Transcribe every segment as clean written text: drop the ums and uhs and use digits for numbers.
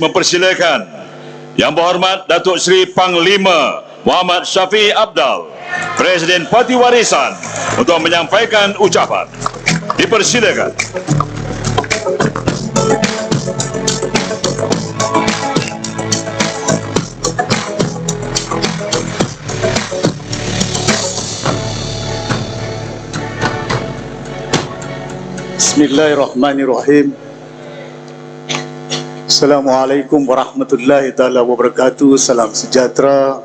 Mempersilakan Yang Berhormat Datuk Seri Panglima Muhammad Syafiee Apdal, Presiden Parti Warisan, untuk menyampaikan ucapan. Dipersilakan. Bismillahirrahmanirrahim. Assalamualaikum warahmatullahi taala wabarakatuh. Salam sejahtera.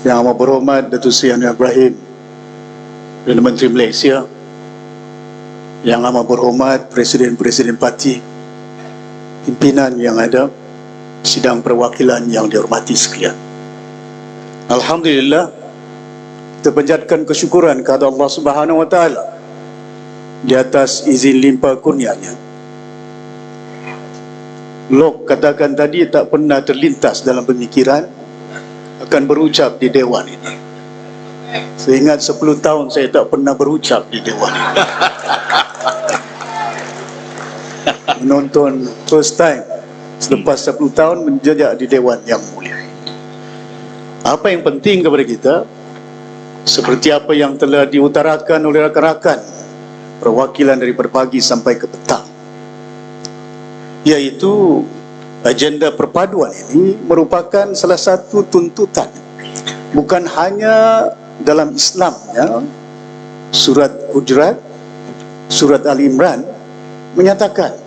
Yang Amat Berhormat Datuk Seri Anwar Ibrahim, Perdana Menteri Malaysia, Yang Amat Berhormat Presiden-Presiden Parti, pimpinan yang ada, sidang perwakilan yang dihormati sekalian. Alhamdulillah, kita panjatkan kesyukuran kepada Allah Subhanahu Wa Taala di atas izin limpah kurnianya. Lok katakan tadi tak pernah terlintas dalam pemikiran akan berucap di Dewan ini. Saya ingat 10 tahun saya tak pernah berucap di Dewan ini. Menonton first time selepas 10 tahun menjejak di Dewan yang mulia. Apa yang penting kepada kita, seperti apa yang telah diutarakan oleh rakan-rakan perwakilan dari pagi sampai ke petang, yaitu agenda perpaduan ini merupakan salah satu tuntutan, bukan hanya dalam Islam, ya. Surat Hujurat, Surat Ali Imran menyatakan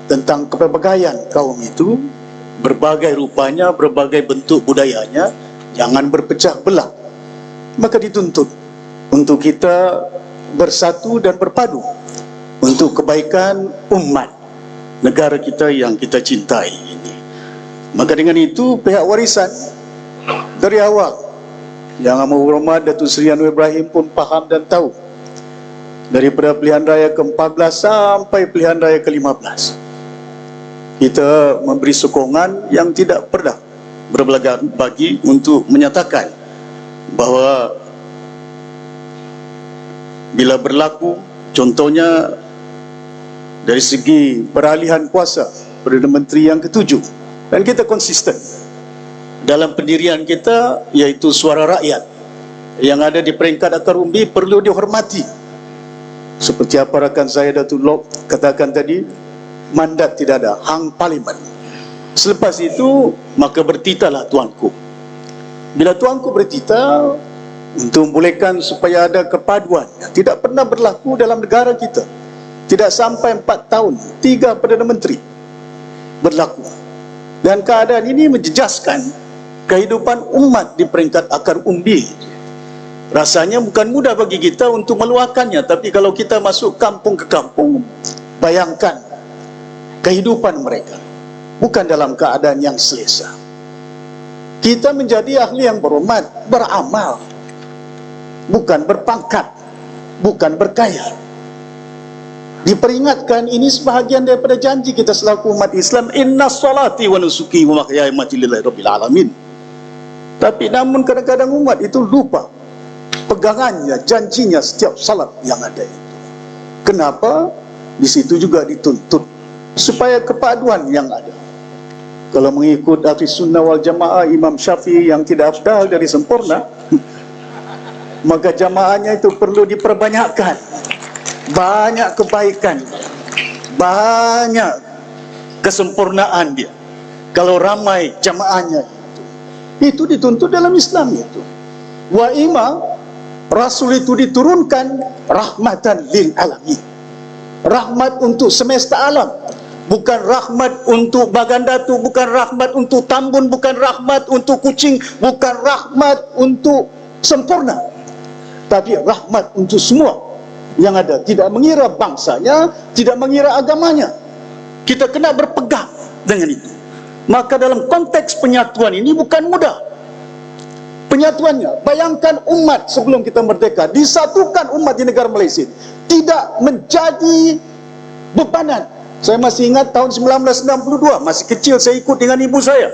tentang kepelbagaian kaum itu, berbagai rupanya, berbagai bentuk budayanya, jangan berpecah belah. Maka dituntut untuk kita bersatu dan berpadu untuk kebaikan umat negara kita yang kita cintai ini. Maka dengan itu pihak warisan dari awal, Yang Amat Berhormat Datuk Seri Anwar Ibrahim pun faham dan tahu, daripada pilihan raya ke-14 sampai pilihan raya ke-15, kita memberi sokongan yang tidak pernah berbelaga bagi untuk menyatakan bahawa bila berlaku, contohnya dari segi peralihan kuasa Perdana Menteri yang ke-7, dan kita konsisten dalam pendirian kita, iaitu suara rakyat yang ada di peringkat akar umbi perlu dihormati. Seperti apa rakan saya Datuk Lok katakan tadi, mandat tidak ada, hang parlimen. Selepas itu maka bertitalah tuanku. Bila tuanku bertita untuk membolehkan supaya ada kepaduan yang tidak pernah berlaku dalam negara kita. Tidak sampai 4 tahun 3 Perdana Menteri berlaku, dan keadaan ini menjejaskan kehidupan umat di peringkat akar umbi. Rasanya bukan mudah bagi kita untuk meluahkannya, tapi kalau kita masuk kampung ke kampung, bayangkan kehidupan mereka bukan dalam keadaan yang selesa. Kita menjadi ahli yang berhormat, beramal, bukan berpangkat, bukan berkaya. Diperingatkan ini sebahagian daripada janji kita selaku umat Islam, inna salati wa nusuki wa mahyaya wa mamati lillahi rabbil alamin. Tapi namun kadang-kadang umat itu lupa pegangannya, janjinya setiap salat yang ada itu. Kenapa? Di situ juga dituntut supaya kepaduan yang ada. Kalau mengikut ahli sunnah wal jamaah Imam Syafiee yang tidak afdal dari sempurna, maka jamaahnya itu perlu diperbanyakkan. Banyak kebaikan, banyak kesempurnaan dia kalau ramai jamaahnya. Itu dituntut dalam Islam itu. Wa ima, Rasul itu diturunkan rahmatan lil alamin, rahmat untuk semesta alam, bukan rahmat untuk Bagandatu, bukan rahmat untuk Tambun, bukan rahmat untuk kucing, bukan rahmat untuk sempurna, tapi rahmat untuk semua yang ada, tidak mengira bangsanya, tidak mengira agamanya. Kita kena berpegang dengan itu. Maka dalam konteks penyatuan ini bukan mudah penyatuannya. Bayangkan umat sebelum kita merdeka, disatukan umat di negara Malaysia tidak menjadi bebanan. Saya masih ingat tahun 1992, masih kecil, saya ikut dengan ibu saya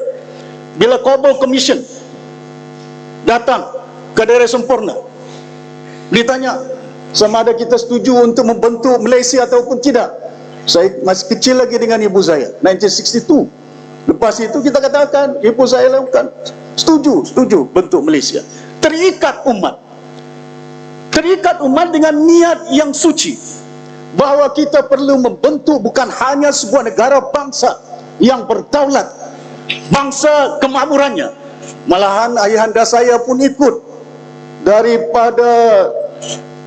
bila Global Commission datang ke daerah sempurna, ditanya sama ada kita setuju untuk membentuk Malaysia ataupun tidak. Saya masih kecil lagi dengan ibu saya, 1962. Lepas itu kita katakan, ibu saya lakukan, setuju bentuk Malaysia. Terikat umat dengan niat yang suci, bahawa kita perlu membentuk bukan hanya sebuah negara bangsa yang berdaulat, bangsa kemakmurannya. Malahan ayahanda saya pun ikut daripada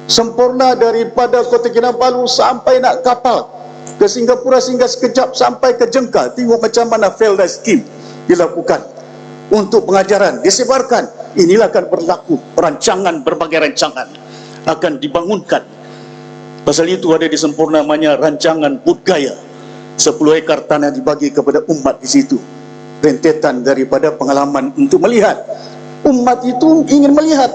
sempurna, daripada Kota Kinabalu sampai nak kapal ke Singapura, sehingga sekejap sampai ke Jengka. Tengok macam mana Felda Scheme dilakukan untuk pengajaran, disebarkan. Inilah akan berlaku, berbagai rancangan akan dibangunkan. Pasal itu ada di Sempurna namanya rancangan Budgaya. 10 ekar tanah dibagi kepada umat di situ. Rentetan daripada pengalaman untuk melihat. Umat itu ingin melihat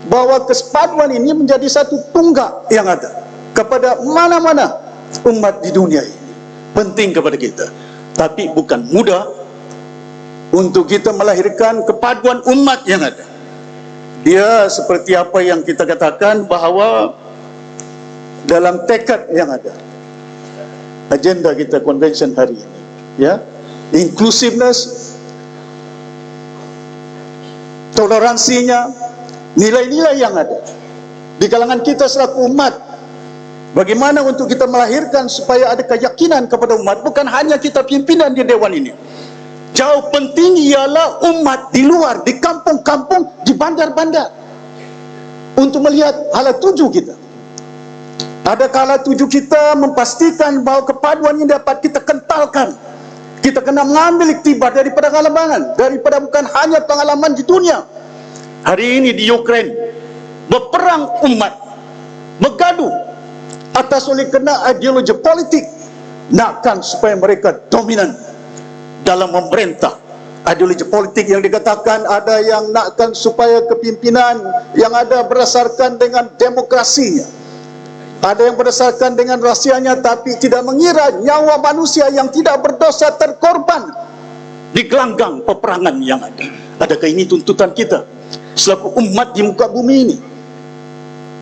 bahawa kesepakatan ini menjadi satu tunggak yang ada kepada mana-mana umat di dunia ini. Penting kepada kita. Tapi bukan mudah untuk kita melahirkan kepaduan umat yang ada. Dia seperti apa yang kita katakan bahawa dalam tekad yang ada, agenda kita convention hari ini, ya, inclusiveness, toleransinya, nilai-nilai yang ada di kalangan kita selaku umat. Bagaimana untuk kita melahirkan supaya ada keyakinan kepada umat, bukan hanya kita pimpinan di dewan ini. Jauh penting ialah umat di luar, di kampung-kampung, di bandar-bandar, untuk melihat hala tuju kita. Adakah hala tuju kita memastikan bahawa kepaduan ini dapat kita kentalkan. Kita kena mengambil iktibar daripada pengalaman, daripada bukan hanya pengalaman di dunia. Hari ini di Ukraine, berperang umat, bergaduh atas oleh kena ideologi politik, nakkan supaya mereka dominan dalam memerintah. Ideologi politik yang dikatakan ada yang nakkan supaya kepimpinan yang ada berdasarkan dengan demokrasinya, ada yang berdasarkan dengan rahsianya, tapi tidak mengira nyawa manusia yang tidak berdosa terkorban di gelanggang peperangan yang ada. Adakah ini tuntutan kita selaku umat di muka bumi ini?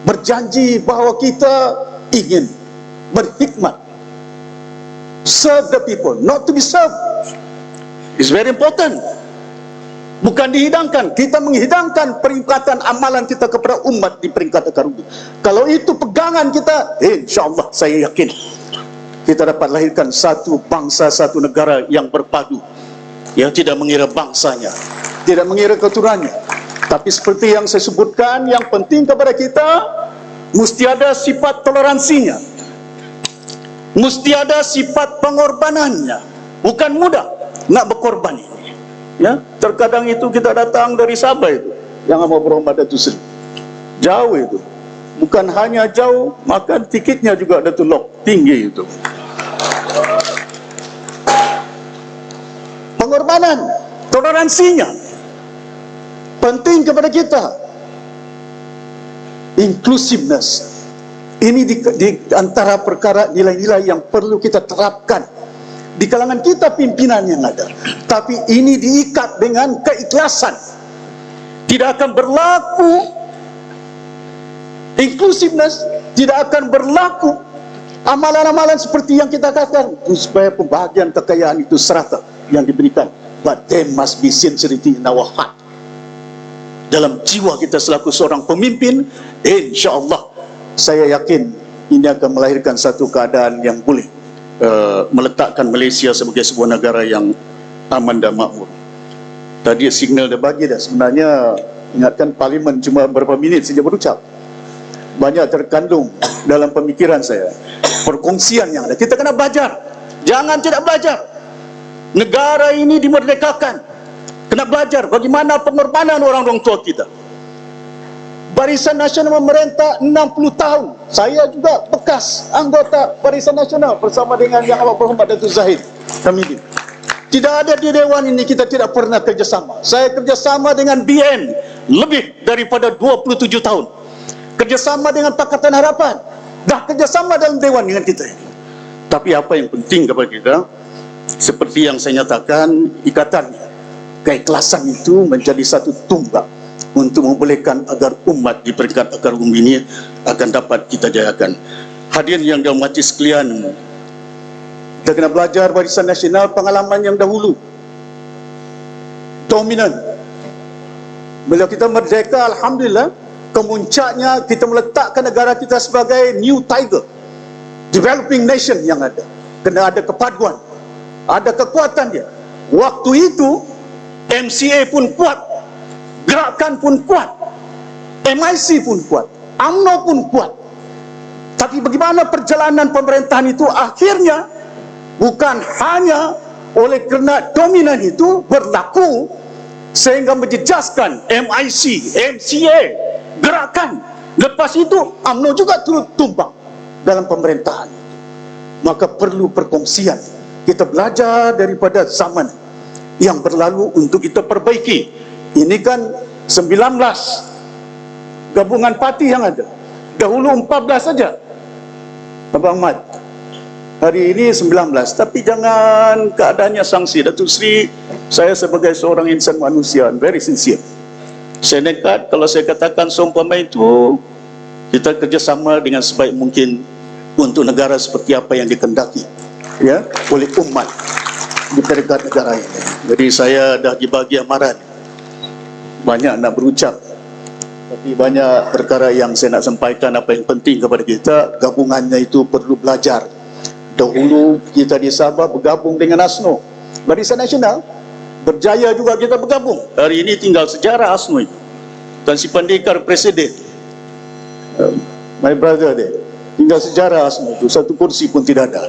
Berjanji bahawa kita ingin berhikmat, serve the people, not to be served. It's very important. Bukan dihidangkan, kita menghidangkan peringkatan amalan kita kepada umat di peringkat akar umbi. Kalau itu pegangan kita, insyaAllah saya yakin kita dapat lahirkan satu bangsa, satu negara yang berpadu, yang tidak mengira bangsanya, tidak mengira keturunannya. Tapi seperti yang saya sebutkan, yang penting kepada kita mesti ada sifat toleransinya, mesti ada sifat pengorbanannya. Bukan mudah nak berkorban ini, ya. Terkadang itu kita datang dari Sabah itu, yang amat berhormat Datuk Seri, jauh itu, bukan hanya jauh, maka tiketnya juga ada tulok tinggi itu. Pengorbanan, toleransinya penting kepada kita. Inclusiveness ini di antara perkara nilai-nilai yang perlu kita terapkan di kalangan kita pimpinan yang ada. Tapi ini diikat dengan keikhlasan. Tidak akan berlaku inclusiveness, tidak akan berlaku amalan-amalan seperti yang kita katakan, supaya pembahagian kekayaan itu serata yang diberikan. But there must be sincerity in our heart. Dalam jiwa kita selaku seorang pemimpin, insya-Allah saya yakin ini akan melahirkan satu keadaan yang boleh meletakkan Malaysia sebagai sebuah negara yang aman dan makmur. Tadi signal dah bagi dah. Sebenarnya ingatkan parlimen cuma berapa minit saja berucap. Banyak terkandung dalam pemikiran saya. Perkongsian yang ada. Kita kena belajar. Jangan tidak belajar. Negara ini dimerdekakan. Kena belajar bagaimana pengorbanan orang-orang tua kita. Barisan Nasional memerintah 60 tahun. Saya juga bekas anggota Barisan Nasional bersama dengan yang amat berhormat Datuk Zahid Hamidin. Tidak ada di dewan ini kita tidak pernah kerjasama. Saya kerjasama dengan BN lebih daripada 27 tahun. Kerjasama dengan Pakatan Harapan. Dah kerjasama dalam dewan dengan kita ini. Tapi apa yang penting kepada kita, seperti yang saya nyatakan, ikatannya, keikhlasan itu menjadi satu tunggak untuk membolehkan agar umat di peringkat akar bumi ini akan dapat kita jayakan. Hadirin yang dirahmati sekalian, Kita kena belajar Barisan Nasional pengalaman yang dahulu. Dominan. Bila kita merdeka, alhamdulillah, kemuncaknya kita meletakkan negara kita sebagai new tiger, developing nation yang ada. Kena ada kepaduan, ada kekuatan dia. Waktu itu MCA pun kuat, gerakan pun kuat, MIC pun kuat, UMNO pun kuat. Tapi bagaimana perjalanan pemerintahan itu akhirnya bukan hanya oleh kerana dominan itu berlaku sehingga menjejaskan MIC, MCA, gerakan. Lepas itu UMNO juga turut tumbang dalam pemerintahan. Maka perlu perkongsian. Kita belajar daripada zaman yang berlalu untuk kita perbaiki. Ini kan 19 gabungan parti yang ada. Dahulu 14 saja, Abang Mat. Hari ini 19. Tapi jangan keadaannya sangsi. Datuk Seri, saya sebagai seorang insan manusia, very sincere. Saya nekat kalau saya katakan seumpama itu kita kerjasama dengan sebaik mungkin untuk negara seperti apa yang dikehendaki, ya, oleh umat di peringkat negara ini. Jadi saya dah dibagi amaran, banyak nak berucap, tapi banyak perkara yang saya nak sampaikan. Apa yang penting kepada kita, gabungannya itu perlu belajar. Dahulu kita di Sabah bergabung dengan ASNO, Barisan Nasional. Berjaya juga kita bergabung. Hari ini tinggal sejarah ASNO itu. Tan Sri Pandekar presiden, my brother dia, tinggal sejarah ASNO itu, satu kursi pun tidak ada.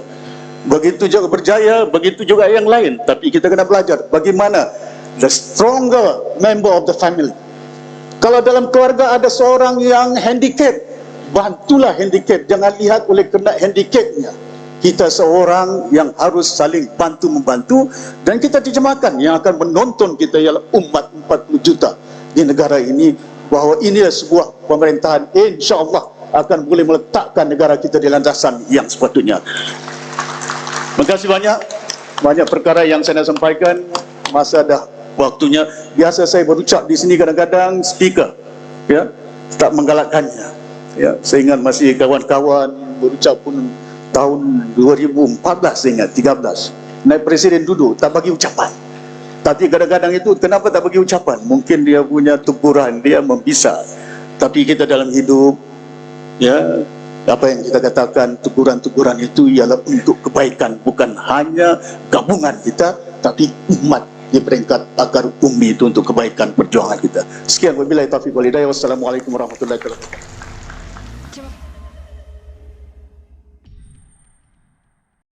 Begitu juga berjaya, begitu juga yang lain. Tapi kita kena belajar bagaimana the stronger member of the family. Kalau dalam keluarga ada seorang yang handicap, bantulah handicap. Jangan lihat oleh kerana handicapnya. Kita seorang yang harus saling bantu-membantu. Dan kita terjemahkan, yang akan menonton kita ialah umat 40 juta di negara ini, bahawa inilah sebuah pemerintahan insya-Allah akan boleh meletakkan negara kita di landasan yang sepatutnya. Terima kasih banyak. Banyak perkara yang saya nak sampaikan, masa dah waktunya. Biasa saya berucap di sini kadang-kadang speaker, ya, tak menggalakkannya. Ya, saya ingat masih kawan-kawan berucap pun tahun 2014, saya ingat 13. Naik presiden duduk tak bagi ucapan. Tapi kadang-kadang itu kenapa tak bagi ucapan? Mungkin dia punya teguran, dia membisa. Tapi kita dalam hidup, ya, apa yang kita katakan, teguran-teguran itu ialah untuk kebaikan, bukan hanya gabungan kita, tapi umat di peringkat akar umbi itu untuk kebaikan perjuangan kita. Sekian, wabillahi taufiq wal hidayah. Wassalamualaikum warahmatullahi wabarakatuh.